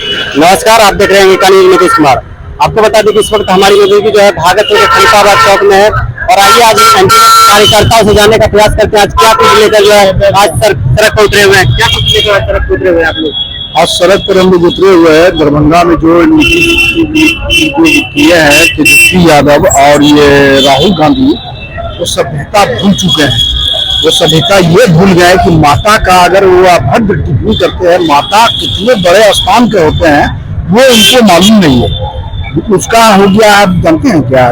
नमस्कार, आप देख रहे हैं न्यूज़ नीतीश कुमार। आपको बता दें कि इस वक्त हमारी मौजूदगी जो है भागलपुर के खलीफाबाद चौक में है और आइए आज एनडीए कार्यकर्ताओं से जानने का प्रयास करते हैं आज क्या कुछ लेकर जो है आज सड़क पर उतरे हुए हैं। क्या कुछ लेकर आज सड़क पर उतरे हुए हैं आप लोग? आज सड़क पर हम लोग उतरे हुए हैं। दरभंगा में जो किए हैं तेजस्वी यादव और ये राहुल गांधी, वो सभ्यता भूल चुके हैं। वो सभ्यता ये भूल गए कि माता का अगर वो अभद्र टिप्पणी करते हैं, माता कितने बड़े स्थान के होते हैं वो उनको मालूम नहीं है। उसका हो गया, आप जानते हैं क्या,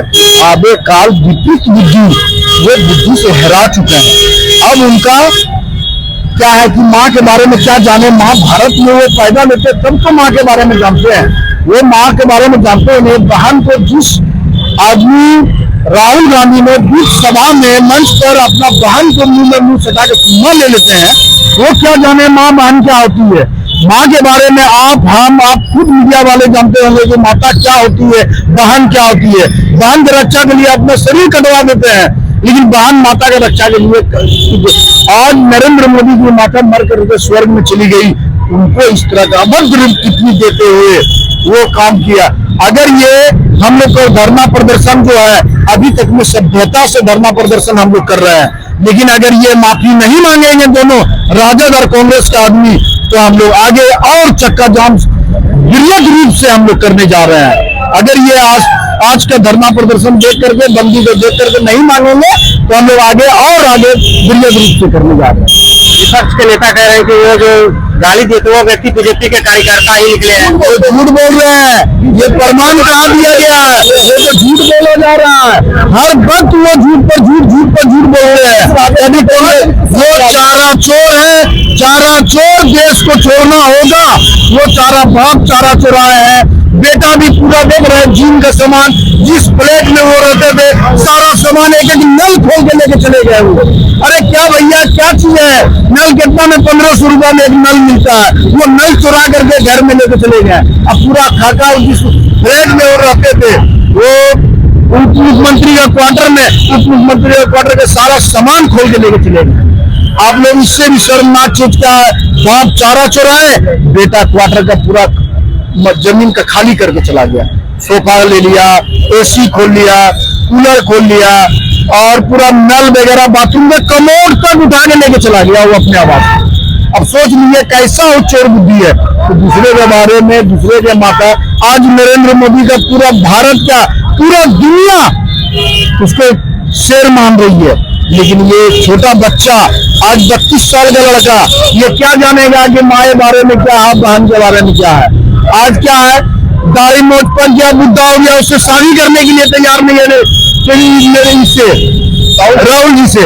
आबे काल विपरीत बुद्धि, वो बुद्धि से हरा चुके हैं। अब उनका क्या है कि माँ के बारे में क्या जाने। महाभारत में वो पैदा लेते तब तो माँ के बारे में जानते हैं, वो माँ के बारे में जानते नहीं। बहन को जिस आदमी राहुल गांधी ने बीच सभा में मंच पर अपना बहन को मुंह में मुंह सटा के चुम्मा ले लेते हैं, वो क्या जाने माँ बहन क्या होती है। माँ के बारे में आप खुद मीडिया वाले जानते होंगे कि माता क्या होती है, बहन क्या होती है। बहन की रक्षा के लिए अपना शरीर कटवा देते हैं, लेकिन बहन माता की रक्षा के लिए। आज नरेंद्र मोदी की माता मर कर स्वर्ग में चली गई, उनको इस तरह का अभद्र टिप्पणी देते हुए वो काम किया। अगर ये हम लोग को धरना प्रदर्शन जो है अभी तक में सभ्यता से धरना प्रदर्शन हम लोग कर रहे हैं, लेकिन अगर ये माफी नहीं मांगेंगे दोनों राजद और कांग्रेस का आदमी, तो हम लोग आगे और चक्का जाम वृहद रूप से हम लोग करने जा रहे हैं। अगर ये आज का धरना प्रदर्शन देख करके, बंदी को देख करके नहीं मांगेंगे, तो हम लोग आगे वृहद रूप से करने जा रहे हैं। विपक्ष के नेता कह रहे हैं कि वो जो गाली देते वो व्यक्ति बीजेपी के कार्यकर्ता ही निकले हैं। वो झूठ बोल रहे हैं, ये प्रमाण करा दिया गया है। वो तो झूठ बोला जा रहा है, हर वक्त वो झूठ पर झूठ बोल रहे हैं। यदि वो चारा चोर है, चारा चोर देश को छोड़ना होगा। वो चारा बाप चारा चोराए हैं, बेटा भी पूरा देख रहे हैं। जीन का सामान जिस प्लेट में वो रहते थे, सारा सामान एक एक नल खोल के लेके चले गए वो। अरे क्या भैया, क्या चीज है? नल कितना में 1500 रुपया में एक नल मिलता है, वो नल चुरा करके घर में लेके चले गए। अब पूरा खाका जिस प्लेट में वो रहते थे, वो उप मुख्यमंत्री का क्वार्टर में, उप मुख्यमंत्री का क्वार्टर के सारा सामान खोल के लेके चले गए। आप लोग इससे भी शर्मनाक चीज क्या है? बाप चारा चुराए, बेटा क्वार्टर का पूरा जमीन का खाली करके चला गया। सोफा ले लिया, एसी खोल लिया, कूलर खोल लिया और पूरा नल वगैरह बाथरूम में कमोड तक उठा के लेके चला गया वो अपने आवाज। अब सोच लीजिए कैसा वो चोर बुद्धि है। तो दूसरे के बारे में, दूसरे के माता, आज नरेंद्र मोदी का पूरा भारत का पूरा दुनिया उसको शेर मान रही है, लेकिन ये छोटा बच्चा आज 32 साल का लड़का, ये क्या जानेगा कि माँ के बारे में क्या है, बहन के बारे में क्या है। आज क्या है, दाढ़ी मोच पर क्या बुद्धा हो गया, उससे शादी करने के लिए तैयार नहीं है इससे राहुल जी से।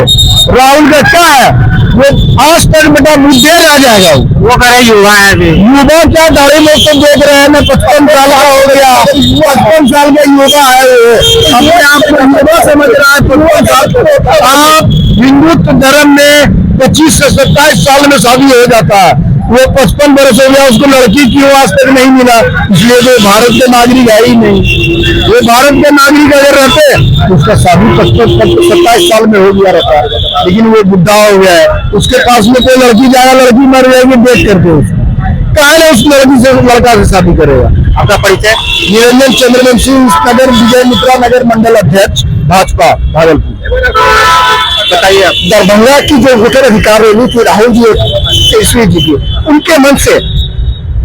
राहुल का क्या है, वो आज तक बेटा बुद्धे रह जाएगा। वो करे युवा है, अभी युवा क्या दाढ़ी मोच तो देख रहे हैं ना, 55 साल का हो गया, 55 साल का युवा है, अपने आप को युवा समझ रहा है। 55 साल आप हिंदुत्व धर्म में 25 से 27 साल में शादी हो जाता है, वो 55 वर्ष हो गया, उसको लड़की क्यों आज तक नहीं मिला? इसलिए वो भारत के नागरिक है ही नहीं। वो भारत के नागरिक अगर रहते तो उसका शादी 27 साल में हो गया रहता, लेकिन वो बुढ़ा हो गया है। उसके पास में कोई लड़की जाएगा, लड़की मर जाएगी देख करके, उसको कहा उस लड़की से लड़का से शादी करेगा। आपका परिचय? निरंजन चंद्रवंशी, नगर विजय मित्रा नगर मंडल अध्यक्ष भाजपा भागलपुर। बताइए आप। दरभंगा की जो वोटर अधिकार रैली थी राहुल जी तेजस्वी जी की, उनके मन से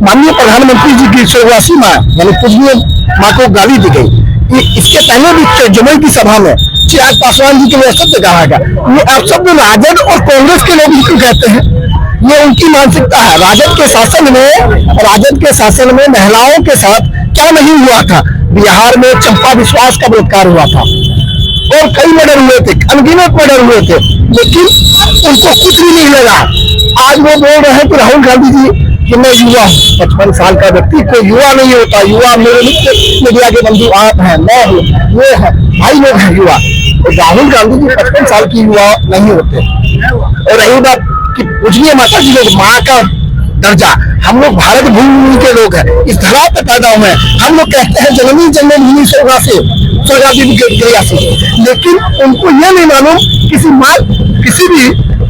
माननीय प्रधानमंत्री जी की स्वर्गवासी माँ यानी पूजनीय माँ को गाली दी गई। इसके पहले भी जमुई की सभा में चिराग पासवान जी के लिए शब्द कहा गया। ये आप शब्द राजद और कांग्रेस के लोग इसको कहते हैं, ये उनकी मानसिकता है। राजद के शासन में महिलाओं के साथ क्या नहीं हुआ था? बिहार में चंपा विश्वास का बलात्कार हुआ था और कई मर्डर हुए थे, अनगिनत मर्डर हुए थे, लेकिन उनको कुछ भी नहीं लगा। आज वो बोल रहे हैं कि राहुल गांधी जी कि मैं युवा हूँ। 55 साल का व्यक्ति कोई युवा नहीं होता। युवा मेरे मीडिया के बंधु आप हैं, मैं हूँ, ये है, भाई लोग हैं युवा। तो राहुल गांधी जी 55 साल की युवा नहीं होते। और रही बात कि पूजनीय माता जी लोग, माँ का दर्जा, हम लोग भारत भूमि के लोग हैं, इस धरा पे पैदा हुए हैं। हम लोग कहते हैं जननी जन्मभूमि स्वर्गासी, लेकिन उनको ये नहीं मालूम किसी भी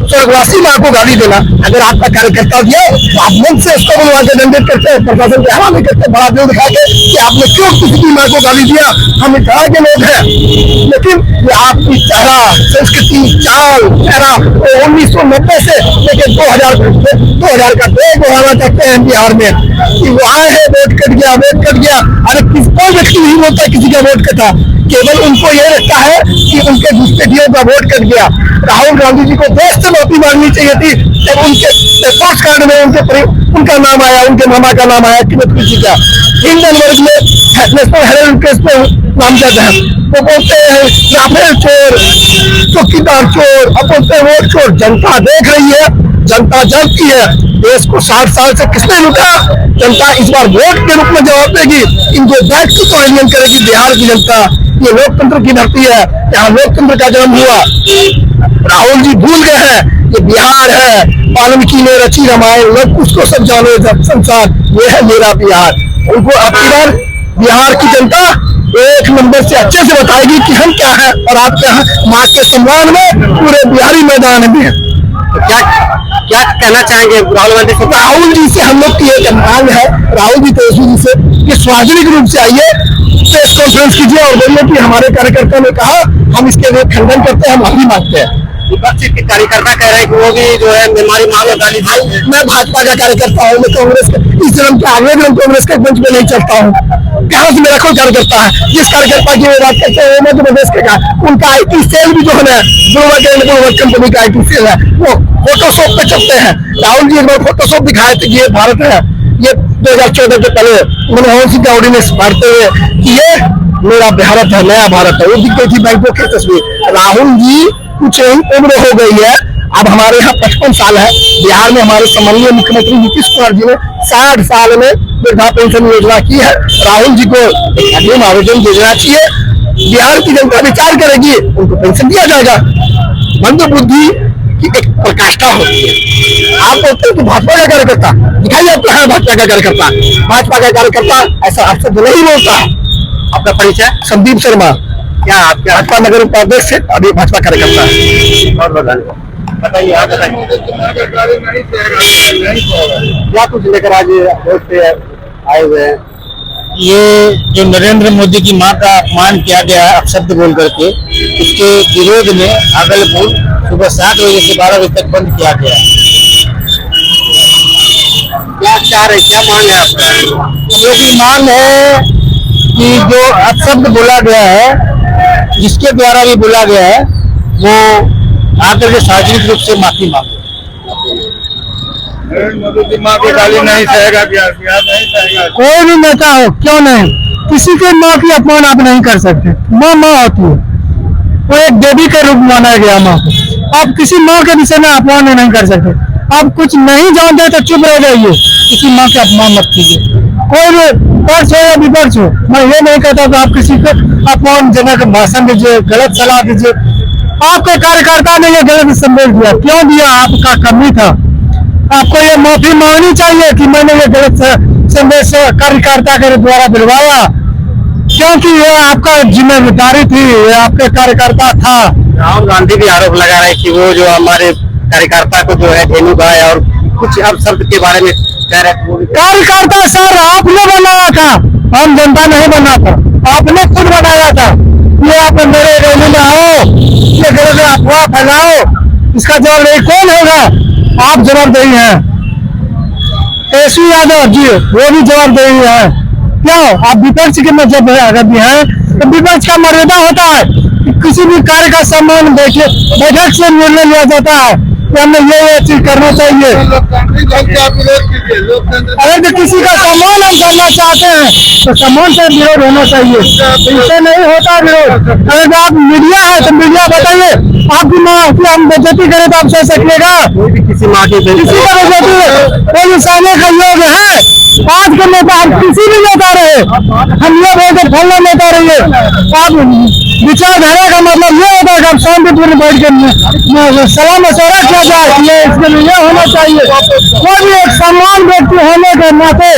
स्वर्गवासी माँ को गाली देना अगर आपका कार्यकर्ता दिया तो आप मन से उसको बुलवा के दंडित करते हैं, प्रशासन के हवाले करते, बड़ा दिल दिखा के कि आपने क्यों किसी की माँ को गाली दिया, हम इतना के लोग हैं। लेकिन ये आपकी चेहरा, संस्कृति, चाल, चेहरा 1990 से लेकर 2000 का देख बढ़ाना चाहते हैं बिहार में कि वो आए हैं वोट कट गया। अरे कोई व्यक्ति नहीं बोलता किसी का वोट कटा, केवल उनको ये लगता है कि उनके घुसपैठियों का वोट कट गया। राहुल गांधी जी को देश से माफी मांगनी चाहिए थी जब उनके पोस्ट कार्ड में उनका नाम आया, उनके मामा का नाम आया कि किसी का इंडियन वर्ग में नेशनल हेराल्ड केस पे नामजद है। वो बोलते हैं राफेल चोर, चौकीदार चोर, अब बोलते हैं वोट चोर। जनता देख रही है, जनता जानती है देश को 60 साल से किसने लूटा। जनता इस बार वोट के रूप में जवाब देगी, इनको बैठ के तो आंदोलन करेगी बिहार की जनता। ये लोकतंत्र की धरती है, यहाँ लोकतंत्र का जन्म हुआ। राहुल जी भूल गए हैं ये बिहार है, वाल्मीकि ने रची रामायण, लोग उसको सब जाने संसार, ये है मेरा बिहार। उनको अब की बार बिहार की जनता एक नंबर से अच्छे से बताएगी कि हम क्या है और आप क्या है। माँ के सम्मान में पूरे बिहारी मैदान में तो क्या कहना चाहेंगे राहुल गांधी से? राहुल जी से हम लोग की एक मांग है, राहुल जी तेजस्वी जी से कि सार्वजनिक रूप से आइए, प्रेस कॉन्फ्रेंस कीजिए और बोलिए कि हमारे कार्यकर्ता ने कहा, हम इसके लिए खंडन करते हैं, हम माफी मांगते हैं। विपक्षी के कार्यकर्ता कह रहे हैं कि वो भी जो है हमारी मांग गाली दी। मैं भाजपा का कार्यकर्ता हूँ, मैं कांग्रेस के इस जन्म के आगे भी कांग्रेस के मंच में नहीं चलता हूँ। कहाँ से मेरा कोई कार्यकर्ता है? जिस कार्यकर्ता की बात करते हैं वो मध्य प्रदेश के उनका IT सेल भी जो है ना, ग्लोबल कंपनी का IT सेल है, वो फोटोशॉप पे चलते हैं। राहुल जी एक बार फोटोशॉप दिखाए थे कि ये भारत है, ये 2014 के पहले मनमोहन सिंह का ऑर्डिनेंस मारते हुए कि ये मेरा भारत है, नया भारत है, वो दिख गई थी बैंकों की तस्वीर। राहुल जी कुछ उम्र हो गई है, अब हमारे यहाँ 55 साल है। बिहार में हमारे सम्मानीय मुख्यमंत्री नीतीश कुमार जी ने 60 साल में वृद्धा पेंशन योजना की है। राहुल जी को एक अग्रिम आवेदन भेजना चाहिए, बिहार की जनता विचार करेगी, उनको पेंशन दिया जाएगा। मंद बुद्धि की एक प्रकाष्ठा होती है। आप बोलते हैं कि भाजपा का कार्यकर्ता दिखाई आपको है, भाजपा का कार्यकर्ता, भाजपा का कार्यकर्ता ऐसा आपसे नहीं बोलता। आपका परिचय? संदीप शर्मा, क्या आपके भाजपा नगर उपाध्यक्ष से अभी भाजपा कार्यकर्ता है। और बताइए, आप बताइए क्या कुछ लेकर आज वोट पे आए हुए हैं? ये जो नरेंद्र मोदी की मां का अपमान किया गया है अपशब्द बोल करके, उसके विरोध में भागलपुर सुबह 7 बजे से 12 बजे तक बंद किया गया है। क्या चाह रहे, क्या मांग है आपका? जो भी मांग है कि जो अपशब्द बोला गया है, जिसके द्वारा भी बोला गया है, वो आकर के सार्वजनिक रूप से माफी मांगे। मोदी की माँ की गाली नहीं सहेगा, बिहार नहीं सहेगा। कोई भी नेता हो क्यों नहीं, किसी के माँ की अपमान आप नहीं कर सकते। माँ माँ होती है, वो एक देवी के रूप माना गया माँ को। आप किसी माँ के विषय में अपमान नहीं कर सकते। आप कुछ नहीं जानते तो चुप रह जाइए, किसी माँ के अपमान मत कीजिए। कोई भी पक्ष हो या विपक्ष हो, मैं ये नहीं कहता कि आप किसी को अपमानजनक भाषण दीजिए, गलत सलाह दीजिए। आपके कार्यकर्ता ने ये गलत संदेश दिया, क्यों दिया? आपका कमी था। आपको ये माफी मांगनी चाहिए कि मैंने ये गलत संदेश कार्यकर्ता के द्वारा दिलवाया, क्योंकि ये आपका जिम्मेदारी थी, ये आपके कार्यकर्ता था। राहुल गांधी भी आरोप लगा रहे हैं कि वो जो हमारे कार्यकर्ता को जो है धेनु गाय और कुछ अपशब्द के बारे में कह रहे थे। कार्यकर्ता सर आपने बनाया था, हम जनता नहीं बना था, आपने खुद बनाया था। ये आप मेरे रैली में आओ, ये गलत अफवाह फैलाओ, इसका जवाब नहीं कौन होगा? आप जवाबदेही हैं। तेजस्वी यादव जी वो भी जवाबदेही है। क्यों? आप विपक्ष के में जब भी हैं तो विपक्ष का मर्यादा होता है, किसी भी कार्य का सम्मान देखिए, बैठक से निर्णय लिया जाता है कि हमें ये चीज करना चाहिए। अगर तो किसी का सम्मान हम करना चाहते हैं तो सम्मान से विरोध होना चाहिए, इससे नहीं होता विरोध। अगर आप मीडिया है तो मीडिया बताइए, आपकी माँ की हम बेइज्जती करें तो आप सह सकिएगा? किसी माँ की किसी का बेइज्जती कोई सहने का योग है? आज के नेता हम किसी भी नेता रहे, हम ये बोलते फलना नेता रहिए। आप विचारधारा का मतलब ये होता है कि हम शांतिपूर्ण बैठ के सलाह मशवरा किया जाए, ये इसके लिए होना चाहिए। कोई भी एक सम्मान व्यक्ति होने के नाते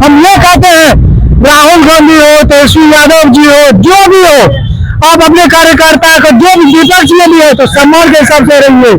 हम ये कहते हैं, राहुल गांधी हो, तेजस्वी यादव जी हो, जो भी हो, आप अपने कार्यकर्ता को जो भी विपक्ष में भी है तो सम्मान के हिसाब से रहिए।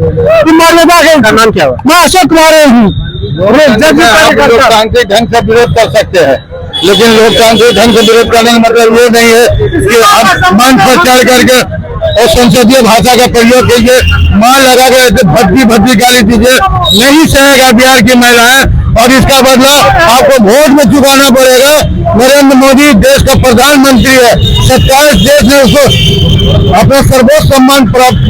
मर्यादा के का नाम क्या हुआ? मैं अशोक कुमार हूँ। आप लोकतांत्रिक ढंग से विरोध कर सकते हैं, लेकिन लोकतांत्रिक ढंग से विरोध करने का मतलब ये नहीं है कि आप मंच पर चढ़ करके और संसदीय भाषा का प्रयोग कीजिए, मार लगा कर ऐसे भद्दी भद्दी गाली दीजिए। नहीं सहेगा बिहार की महिलाएं, और इसका बदला आपको वोट में चुकाना पड़ेगा। नरेंद्र मोदी देश का प्रधानमंत्री है, 27 देश ने उसको अपना सर्वोच्च सम्मान प्राप्त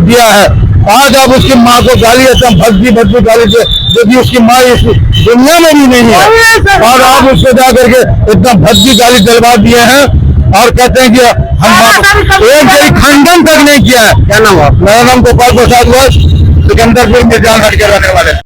दिया है। आज आप उसकी माँ को गाली ऐसा भद्दी भद्दी गाली दे, जो कि उसकी माँ इस दुनिया में भी नहीं है, और आप उसको जा करके इतना भद्दी गाली दिलवा दिए हैं और कहते हैं कि हम एक जरी खंडन तक नहीं किया है। क्या नाम हुआ? मेरा नाम गोपाल प्रसाद वर्ष, सिकंदरपुर मिर्जान हट के रहने वाले।